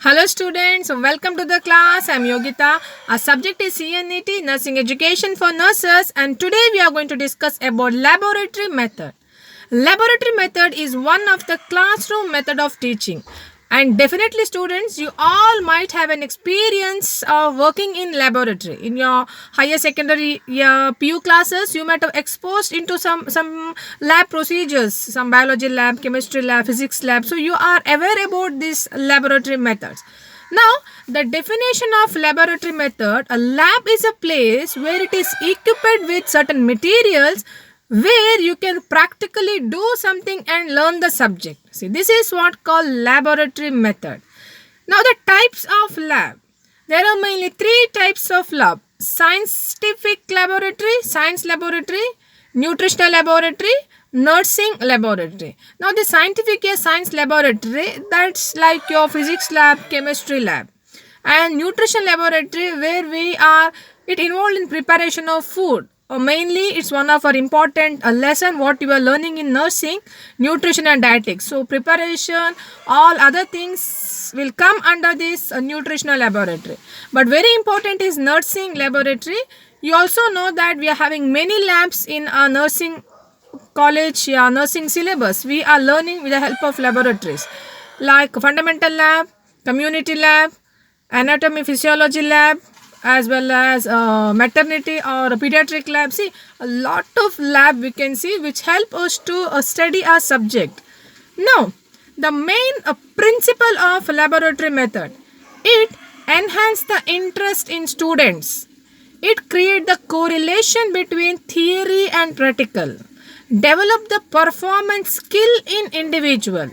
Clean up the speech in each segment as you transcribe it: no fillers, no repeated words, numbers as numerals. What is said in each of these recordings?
Hello students, welcome to the class. I am Yogita. Our subject is CNET, Nursing Education for Nurses, and today we are going to discuss about laboratory method. Laboratory method is one of the classroom method of teaching. And definitely students, you all might have an experience of working in laboratory. In your higher secondary PU classes, you might have exposed into some lab procedures, some biology lab, chemistry lab, physics lab. So you are aware about these laboratory methods. Now, the definition of laboratory method, a lab is a place where it is equipped with certain materials where you can practically do something and learn the subject. See, this is what called laboratory method. Now, the types of lab. There are mainly three types of lab. Scientific laboratory, science laboratory, nutritional laboratory, nursing laboratory. Now, the scientific science laboratory, that's like your physics lab, chemistry lab. And nutrition laboratory where we are, it involved in preparation of food. Mainly, it's one of our important lesson what you are learning in nursing, nutrition and dietetics. So, preparation, all other things will come under this nutritional laboratory. But very important is nursing laboratory. You also know that we are having many labs in our nursing college, nursing syllabus. We are learning with the help of laboratories like fundamental lab, community lab, anatomy physiology lab, as well as maternity or pediatric lab. See, a lot of lab we can see which help us to study our subject. Now, the main principle of laboratory method, it enhance the interest in students. It create the correlation between theory and practical. Develop the performance skill in individual.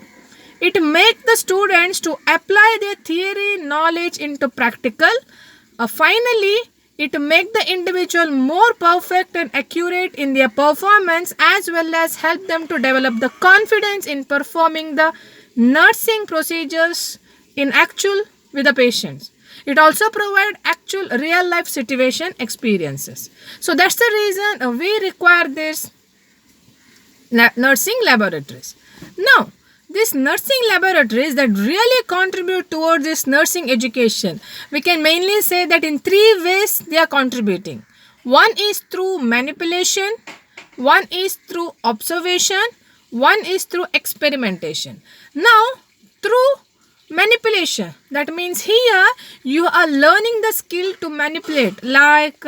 It make the students to apply their theory knowledge into practical. Finally, it make the individual more perfect and accurate in their performance as well as help them to develop the confidence in performing the nursing procedures in actual with the patients. It also provide actual real life situation experiences. So that's the reason we require this nursing laboratories. Now, these nursing laboratories that really contribute towards this nursing education, we can mainly say that in three ways they are contributing. One is through manipulation, one is through observation, one is through experimentation. Now, through manipulation, that means here you are learning the skill to manipulate, like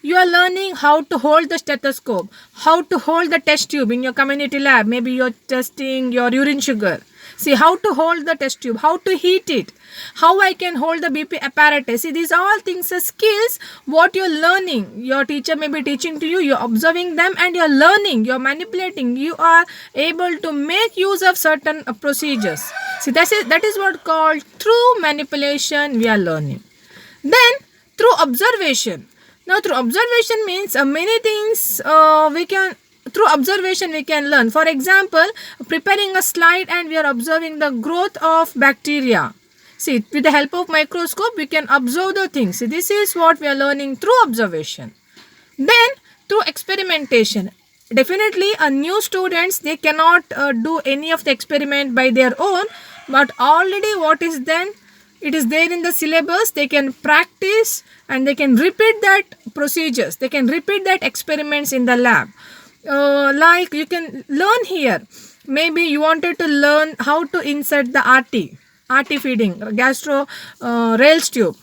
you are learning how to hold the stethoscope, how to hold the test tube in your community lab. Maybe you're testing your urine sugar. See how to hold the test tube, how to heat it, how I can hold the BP apparatus. See, these all things are skills what you're learning. Your teacher may be teaching to you, you're observing them and you're learning, you're manipulating, you are able to make use of certain procedures. See, that is what called through manipulation we are learning. Then through observation. Now through observation means many things through observation we can learn. For example, preparing a slide and we are observing the growth of bacteria. See, with the help of microscope we can observe the things. See, this is what we are learning through observation. Then through experimentation. Definitely new students, they cannot do any of the experiment by their own, but already what is then, it is there in the syllabus. They can practice and they can repeat that procedures, they can repeat that experiments in the lab. Like you can learn here, maybe you wanted to learn how to insert the RT feeding, gastro rails tube,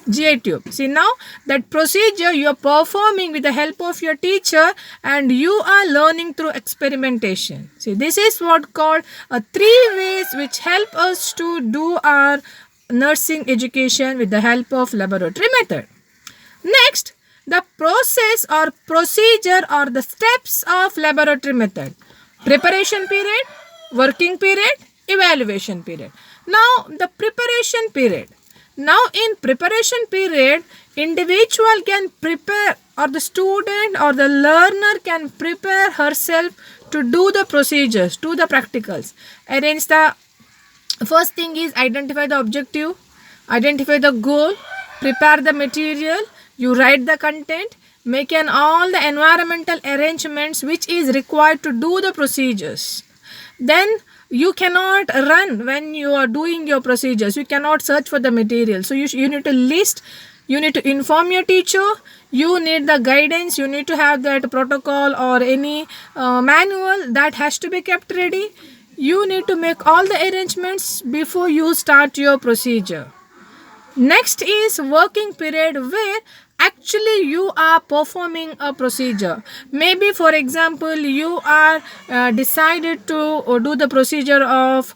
GI tube. See, now that procedure you are performing with the help of your teacher and you are learning through experimentation. See, this is what called three ways which help us to do our nursing education with the help of laboratory method. Next, the process or procedure or the steps of laboratory method. Preparation period, working period, evaluation period. Now, the preparation period. Now, in preparation period, individual can prepare, or the student or the learner can prepare herself to do the procedures, do the practicals. Arrange the first thing is identify the objective, identify the goal, prepare the material, you write the content, make all the environmental arrangements which is required to do the procedures. Then You cannot run when you are doing your procedures. You cannot search for the material. So you need to list, you need to inform your teacher, you need the guidance, you need to have that protocol or any manual that has to be kept ready. You need to make all the arrangements before you start your procedure. Next is working period, where actually you are performing a procedure. Maybe for example you are decided to do the procedure of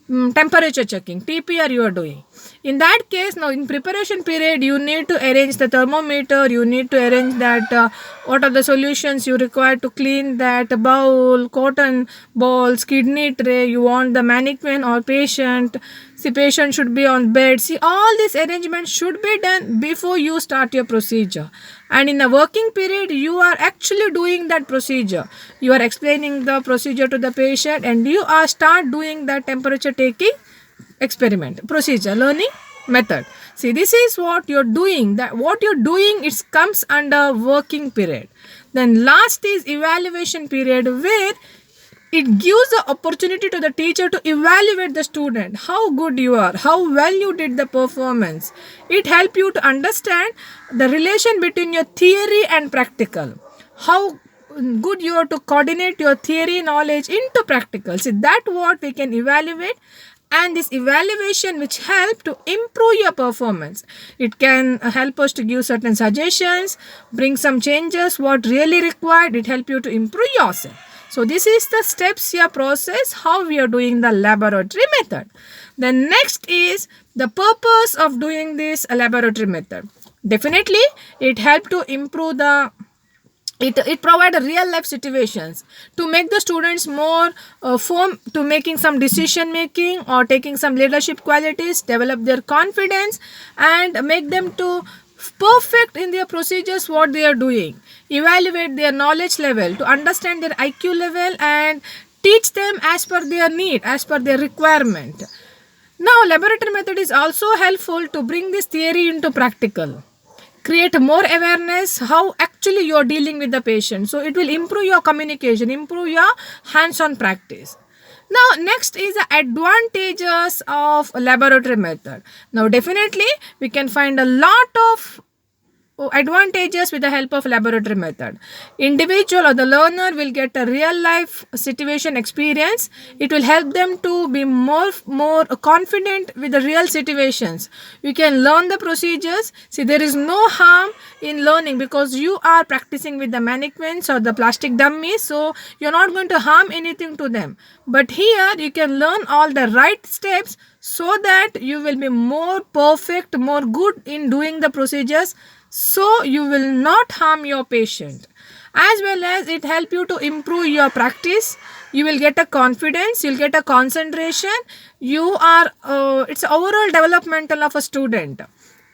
temperature checking, TPR you are doing. In that case, now in preparation period, you need to arrange the thermometer, you need to arrange that what are the solutions you require to clean that bowl, cotton balls, kidney tray, you want the mannequin or patient. See, patient should be on bed. See, all these arrangements should be done before you start your procedure. And in a working period, you are actually doing that procedure. You are explaining the procedure to the patient and you are start doing the temperature taking experiment, procedure, learning method. See, this is what you're doing. That what you're doing, it comes under working period. Then last is evaluation period, where it gives the opportunity to the teacher to evaluate the student, how good you are, how well you did the performance. It helps you to understand the relation between your theory and practical, how good you are to coordinate your theory knowledge into practical. See, that what we can evaluate, and this evaluation which help to improve your performance. It can help us to give certain suggestions, bring some changes what really required. It help you to improve yourself. So this is the steps here process how we are doing the laboratory method. The next is the purpose of doing this laboratory method. Definitely it help to improve the it provides real life situations to make the students more firm to making some decision making or taking some leadership qualities, develop their confidence and make them to perfect in their procedures what they are doing, evaluate their knowledge level, to understand their IQ level and teach them as per their need, as per their requirement. Now laboratory method is also helpful to bring this theory into practical, create more awareness how actually you are dealing with the patient. So it will improve your communication, improve your hands-on practice. Now next is the advantages of laboratory method. Now definitely we can find a lot of advantages with the help of laboratory method. Individual or the learner will get a real life situation experience. It will help them to be more confident with the real situations. You can learn the procedures. See, there is no harm in learning because you are practicing with the mannequins or the plastic dummies, so you're not going to harm anything to them. But here you can learn all the right steps so that you will be more perfect, more good in doing the procedures, so you will not harm your patient. As well as it help you to improve your practice. You will get a confidence, you'll get a concentration. You are it's overall developmental of a student.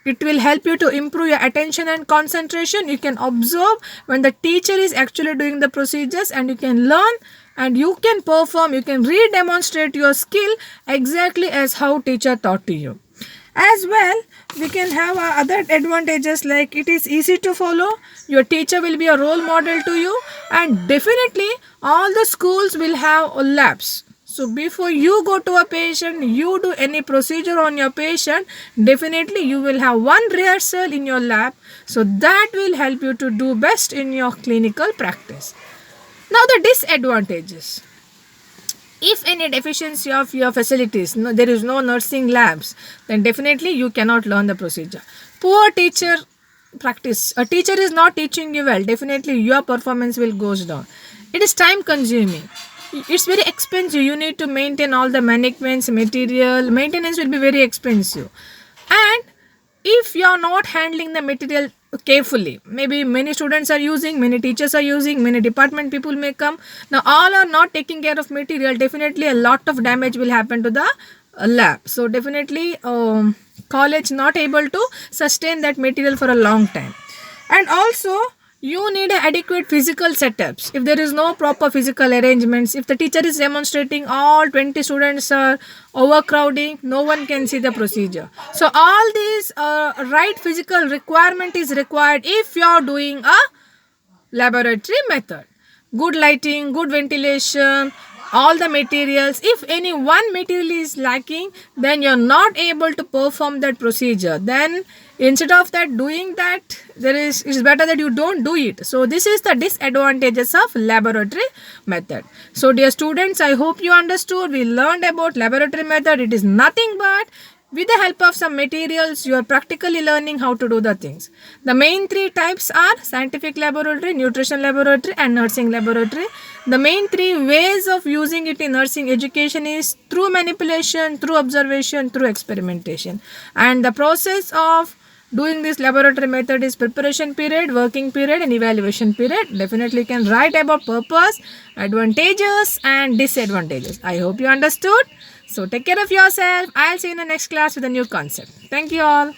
It will help you to improve your attention and concentration. You can observe when the teacher is actually doing the procedures and you can learn and you can perform, you can re-demonstrate your skill exactly as how teacher taught to you. As well, we can have other advantages like it is easy to follow, your teacher will be a role model to you, and definitely all the schools will have labs. So before you go to a patient, you do any procedure on your patient, definitely you will have one rehearsal in your lab. So that will help you to do best in your clinical practice. Now the disadvantages. If any deficiency of your facilities, there is no nursing labs, then definitely you cannot learn the procedure. Poor teacher practice. A teacher is not teaching you well, definitely your performance will goes down. It is time consuming. It's very expensive. You need to maintain all the mannequins, material. Maintenance will be very expensive. And if you are not handling the material carefully, maybe many students are using, many teachers are using, many department people may come. Now all are not taking care of material, definitely a lot of damage will happen to the lab. So definitely college not able to sustain that material for a long time. And also you need adequate physical setups. If there is no proper physical arrangements, if the teacher is demonstrating, all 20 students are overcrowding, no one can see the procedure. So all these right physical requirement is required if you are doing a laboratory method. Good lighting, good ventilation, all the materials. If any one material is lacking, then you're not able to perform that procedure. Then instead of that doing that, it's better that you don't do it. So this is the disadvantages of laboratory method. So dear students, I hope you understood. We learned about laboratory method. It is nothing but with the help of some materials, you are practically learning how to do the things. The main three types are scientific laboratory, nutrition laboratory, and nursing laboratory. The main three ways of using it in nursing education is through manipulation, through observation, through experimentation. And the process of doing this laboratory method is preparation period, working period, and evaluation period. Definitely you can write about purpose, advantages, and disadvantages. I hope you understood. So take care of yourself. I'll see you in the next class with a new concept. Thank you all.